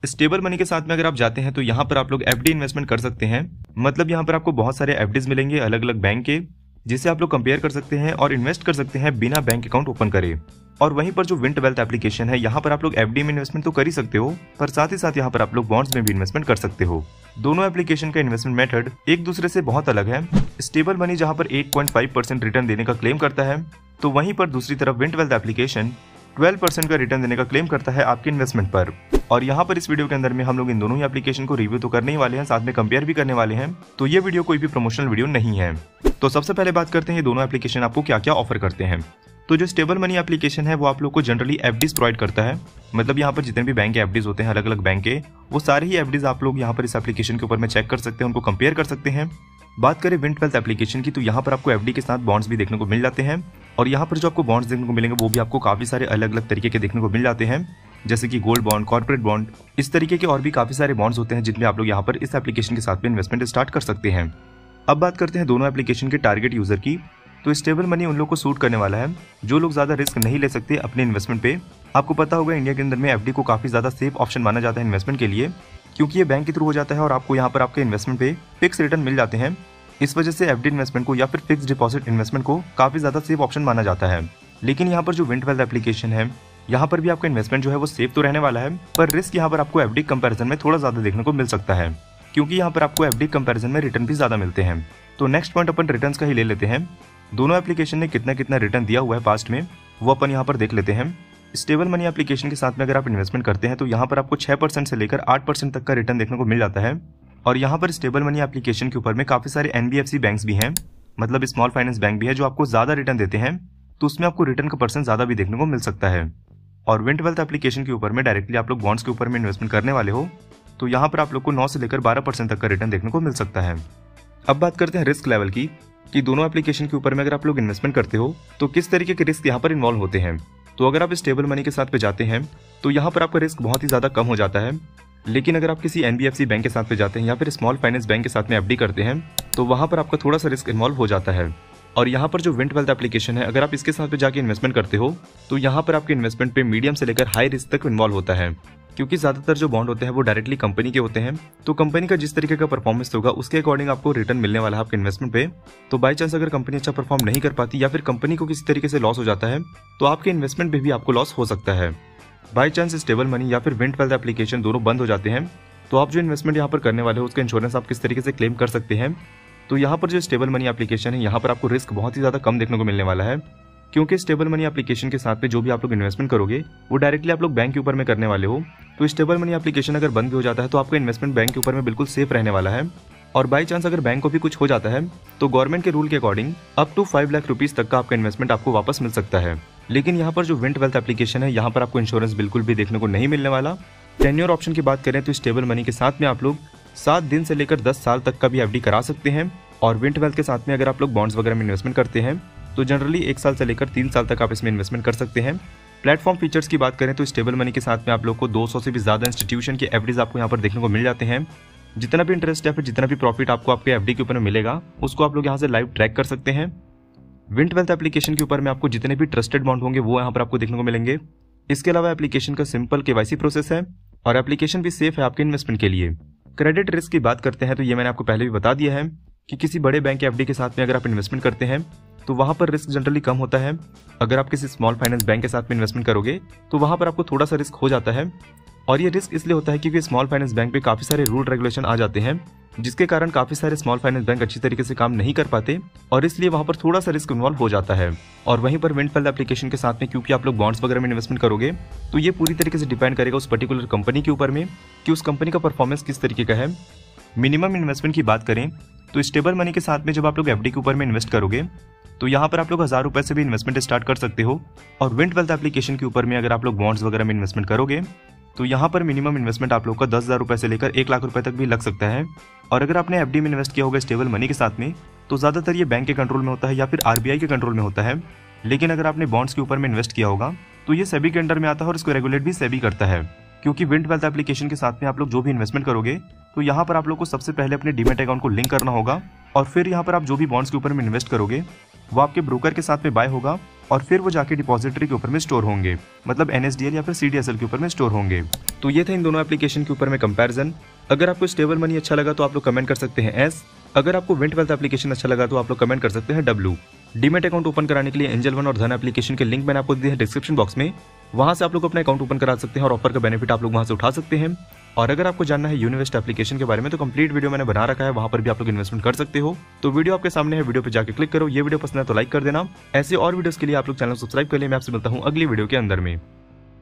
Stable money के साथ में अगर आप जाते हैं तो यहाँ पर आप लोग एफडी इन्वेस्टमेंट कर सकते हैं। मतलब यहाँ पर आपको बहुत सारे एफडीज मिलेंगे अलग अलग बैंक के, जिसे आप लोग कंपेयर कर सकते हैं और इन्वेस्ट कर सकते हैं बिना बैंक अकाउंट ओपन करे। और वहीं पर जो विंट वेल्थ एप्लीकेशन है, यहाँ पर आप लोग एफडी में इन्वेस्टमेंट तो कर ही सकते हो, पर साथ ही साथ यहाँ पर आप लोग बॉन्ड्स में भी इन्वेस्टमेंट कर सकते हो। दोनों एप्लीकेशन का इन्वेस्टमेंट मेथड एक दूसरे से बहुत अलग है। स्टेबल मनी जहाँ पर 8.5% रिटर्न देने का क्लेम करता है, तो वहीं पर दूसरी तरफ विंट वेल्थ एप्लीकेशन 12% का रिटर्न देने का क्लेम करता है आपके इन्वेस्टमेंट पर। और यहाँ पर इस वीडियो के अंदर में हम लोग इन दोनों ही एप्लीकेशन को रिव्यू तो करने ही वाले हैं, साथ में कंपेयर भी करने वाले हैं। तो ये वीडियो कोई भी प्रमोशनल वीडियो नहीं है। तो सबसे पहले बात करते हैं ये दोनों एप्लीकेशन आपको क्या क्या ऑफर करते हैं। तो जो स्टेबल मनी एप्लीकेशन है वो आप लोग को जनरली एफडीज प्रोवाइड करता है। मतलब यहाँ पर जितने भी बैंक के एफडीज होते हैं अलग अलग बैंक के, वो सारे ही एफडीज आप लोग यहाँ पर इस एप्लीकेशन के ऊपर में चेक कर सकते हैं, उनको कंपेयर कर सकते हैं। बात करें विंट वेल्थ एप्लीकेशन की, तो यहाँ पर आपको एफडी के साथ बॉन्ड्स भी देखने को मिल जाते हैं। और यहाँ पर जो आपको बॉन्ड्स देखने को मिलेंगे वो भी आपको काफी सारे अलग अलग तरीके के देखने को मिल जाते हैं, जैसे कि गोल्ड बॉन्ड, कॉर्पोरेट बॉन्ड, इस तरीके के और भी काफी सारे बॉन्ड्स होते हैं जिनमें आप लोग यहाँ पर इस एप्लीकेशन के साथ में इन्वेस्टमेंट स्टार्ट कर सकते हैं। अब बात करते हैं दोनों एप्लीकेशन के टारगेट यूजर की। तो स्टेबल मनी उन लोग को सूट करने वाला है जो लोग ज्यादा रिस्क नहीं ले सकते अपने इन्वेस्टमेंट पे। आपको पता होगा इंडिया के अंदर में एफडी को काफी ज्यादा सेफ ऑप्शन माना जाता है इन्वेस्टमेंट के लिए, क्योंकि ये बैंक के थ्रू हो जाता है और आपको यहाँ पर आपके इन्वेस्टमेंट पे फिक्स रिटर्न मिल जाते हैं। इस वजह से एफडी इन्वेस्टमेंट को या फिर फिक्स डिपॉजिट इन्वेस्टमेंट को काफी ज्यादा सेफ ऑप्शन माना जाता है। लेकिन यहाँ पर जो विंट वेल्थ एप्लीकेशन है, यहाँ पर भी आपका इन्वेस्टमेंट जो है वो सेफ तो रहने वाला है, पर रिस्क यहाँ पर आपको एफडी कंपैरिजन में थोड़ा ज्यादा देखने को मिल सकता है, क्योंकि यहाँ पर आपको एफडी कंपैरिजन में रिटर्न भी ज्यादा मिलते हैं। तो नेक्स्ट पॉइंट अपन रिटर्न्स का ही ले लेते हैं। दोनों एप्लीकेशन ने कितना कितना रिटर्न दिया हुआ है पास्ट में, वो अपन यहाँ पर देख लेते हैं। स्टेबल मनी एप्लीकेशन के साथ में अगर आप इन्वेस्टमेंट करते हैं तो यहाँ पर आपको 6% से लेकर 8% तक का रिटर्न देखने को मिल जाता है। और यहाँ पर स्टेबल मनी एप्लीकेशन के ऊपर में काफी सारे एनबीएफसी बैंक्स भी हैं, मतलब स्मॉल फाइनेंस बैंक भी है, जो आपको ज्यादा रिटर्न देते हैं, तो उसमें आपको रिटर्न का परसेंट ज्यादा भी देखने को मिल सकता है। और विंट वेल्थ एप्लीकेशन के ऊपर में डायरेक्टली आप लोग बॉन्ड्स के ऊपर में इन्वेस्टमेंट करने वाले हो, तो यहाँ पर आप लोग को 9 से लेकर 12% तक का रिटर्न देखने को मिल सकता है। अब बात करते हैं रिस्क लेवल की, कि दोनों एप्लीकेशन के ऊपर में अगर आप लोग इन्वेस्टमेंट करते हो तो किस तरीके के रिस्क यहाँ पर इन्वॉल्व होते हैं। तो अगर आप स्टेबल मनी के साथ पे जाते हैं तो यहाँ पर आपका रिस्क बहुत ही ज्यादा कम हो जाता है। लेकिन अगर आप किसी एनबीएफसी बैंक के साथ पे जाते हैं या फिर स्मॉल फाइनेंस बैंक के साथ में एफडी करते हैं तो वहां पर आपका थोड़ा सा रिस्क इन्वॉल्व हो जाता है। और यहाँ पर जो विंट वेल्थ एप्लीकेशन है, अगर आप इसके साथ पे जाके इन्वेस्टमेंट करते हो तो यहाँ पर आपके इन्वेस्टमेंट पे मीडियम से लेकर हाई रिस्क तक इन्वॉल्व होता है, क्योंकि ज्यादातर जो बॉन्ड होते हैं वो डायरेक्टली कंपनी के होते हैं। तो कंपनी का जिस तरीके का परफॉर्मेंस होगा उसके अकॉर्डिंग आपको रिटर्न मिलने वाला है आपके इन्वेस्टमेंट पे। तो बाई चांस अगर कंपनी अच्छा परफॉर्म नहीं कर पाती या फिर कंपनी को किसी तरीके से लॉस हो जाता है तो आपके इन्वेस्टमेंट पे भी आपको लॉस हो सकता है। बाई चांस स्टेबल मनी या फिर विंट वेल्थ एप्लीकेशन दोनों बंद हो जाते हैं तो आप जो इन्वेस्टमेंट यहाँ पर करने वाले हो उसका इंश्योरेंस आप किस तरीके से क्लेम कर सकते हैं। तो यहाँ पर जो स्टेबल मनी एप्लीकेशन है, यहाँ पर आपको रिस्क बहुत ही ज्यादा कम देखने को मिलने वाला है, क्योंकि स्टेबल मनी एप्लीकेशन के साथ में जो भी आप लोग इन्वेस्टमेंट करोगे वो डायरेक्टली आप लोग बैंक के ऊपर में करने वाले हो। तो स्टेबल मनी एप्लीकेशन अगर बंद भी हो जाता है तो आपका इन्वेस्टमेंट बैंक के ऊपर में बिल्कुल सेफ रहने वाला है। और बाई चांस अगर बैंक को भी कुछ हो जाता है तो गवर्नमेंट के रूल के according up to 5 lakh rupees तक का आपका इन्वेस्टमेंट आपको वापस मिल सकता है। लेकिन यहाँ पर जो विंट वेल्थ एप्लीकेशन है, यहाँ पर आपको इंश्योरेंस बिल्कुल भी देखने को नहीं मिलने वाला। टेन्योर ऑप्शन की बात करें तो स्टेबल मनी के साथ में आप लोग 7 दिन से लेकर 10 साल तक का भी एफडी करा सकते हैं। और विंट वेल्थ के साथ में अगर आप लोग बॉन्ड्स वगैरह में इन्वेस्टमेंट करते हैं तो जनरली 1 साल से लेकर 3 साल तक आप इसमें इन्वेस्टमेंट कर सकते हैं। प्लेटफॉर्म फीचर्स की बात करें तो स्टेबल मनी के साथ में आप लोग को 200 से भी ज्यादा इंस्टीट्यूशन के एफडीज आपको यहाँ पर देखने को मिल जाते हैं। जितना भी इंटरेस्ट या फिर जितना भी प्रॉफिट आपको आपके एफडी के ऊपर में मिलेगा उसको आप लोग यहाँ से लाइव ट्रैक कर सकते हैं। विंट वेल्थ एप्लीकेशन के ऊपर में आपको जितने भी ट्रस्टेड बॉन्ड होंगे वो यहाँ पर आपको देखने को मिलेंगे। इसके अलावा एप्लीकेशन का सिंपल केवाईसी प्रोसेस है और एप्लीकेशन भी सेफ है आपके इन्वेस्टमेंट के लिए। क्रेडिट रिस्क की बात करते हैं तो ये मैंने आपको पहले भी बता दिया है कि किसी बड़े बैंक के एफडी के साथ में अगर आप इन्वेस्टमेंट करते हैं तो वहां पर रिस्क जनरली कम होता है। अगर आप किसी स्मॉल फाइनेंस बैंक के साथ में इन्वेस्टमेंट करोगे तो वहां पर आपको थोड़ा सा रिस्क हो जाता है। और ये रिस्क इसलिए होता है क्योंकि स्मॉल फाइनेंस बैंक पे काफी सारे रूल रेगुलेशन आ जाते हैं, जिसके कारण काफी सारे स्मॉल फाइनेंस बैंक अच्छी तरीके से काम नहीं कर पाते और इसलिए वहां पर थोड़ा सा रिस्क इन्वॉल्व हो जाता है। और वहीं पर विंट वेल्थ एप्लीकेशन के साथ में क्योंकि आप लोग बॉन्ड्स वगैरह में इन्वेस्टमेंट करोगे तो ये पूरी तरीके से डिपेंड करेगा उस पर्टिकुलर कंपनी के ऊपर में कि उस कंपनी का परफॉर्मेंस किस तरीके का है। मिनिमम इन्वेस्टमेंट की बात करें तो स्टेबल मनी के साथ में जब आप लोग एफडी के ऊपर में इन्वेस्ट करोगे तो यहाँ पर आप लोग 1000 रुपए से भी इन्वेस्टमेंट स्टार्ट कर सकते हो। और विंट वेल्थ एप्लीकेशन के ऊपर में अगर आप लोग बॉन्ड्स वगैरह में इन्वेस्टमेंट करोगे तो यहाँ पर मिनिमम इन्वेस्टमेंट आप लोग का 10,000 रुपए से लेकर 1 लाख रुपए तक भी लग सकता है। और अगर आपने एफडी में इन्वेस्ट किया होगा स्टेबल मनी के साथ में तो ज्यादातर ये बैंक के कंट्रोल में होता है या फिर आरबीआई के कंट्रोल में होता है। लेकिन अगर आपने बॉन्ड्स के ऊपर में इन्वेस्ट किया होगा तो ये सेबी के अंडर में आता है और इसको रेगुलेट भी सेबी करता है। क्योंकि विंट वेल्थ एप्लीकेशन के साथ में आप लोग जो भी इन्वेस्टमेंट करोगे तो यहाँ पर आप लोग को सबसे पहले अपने डीमैट अकाउंट को लिंक करना होगा और फिर यहाँ पर आप जो भी बॉन्ड्स के ऊपर में इन्वेस्ट करोगे वो आपके ब्रोकर के साथ में बाय होगा और फिर वो जाके डिपॉजिटरी के ऊपर में स्टोर होंगे, मतलब एनएसडीएल या फिर सीडीएसएल के ऊपर में स्टोर होंगे। तो ये था इन दोनों एप्लीकेशन के ऊपर में कंपैरिजन। अगर आपको स्टेबल मनी अच्छा लगा तो आप लोग कमेंट कर सकते हैं एस। अगर आपको विंट वेल्थ एप्लीकेशन अच्छा लगा तो आप लोग कमेंट कर सकते हैं डब्ल्यू। डीमेट अकाउंट ओपन कराने के लिए एंजल वन और धन एप्लीकेशन के लिंक मैंने आपको दिए हैं डिस्क्रिप्शन बॉक्स में, वहां से आप लोग अपना अकाउंट ओपन करा सकते हैं और ऑफर का बेनिफिट आप लोग वहां से उठा सकते हैं। और अगर आपको जानना है यूनिवेस्ट एप्लीकेशन के बारे में तो कंप्लीट वीडियो मैंने बना रखा है, वहां पर भी आप लोग इन्वेस्टमेंट कर सकते हो। तो वीडियो आपके सामने है, वीडियो पे जाकर क्लिक करो। ये वीडियो पसंद है तो लाइक कर देना। ऐसे और वीडियोस के लिए आप लोग चैनल सब्सक्राइब कर ले। मैं आपसे मिलता हूँ अगली वीडियो के अंदर में।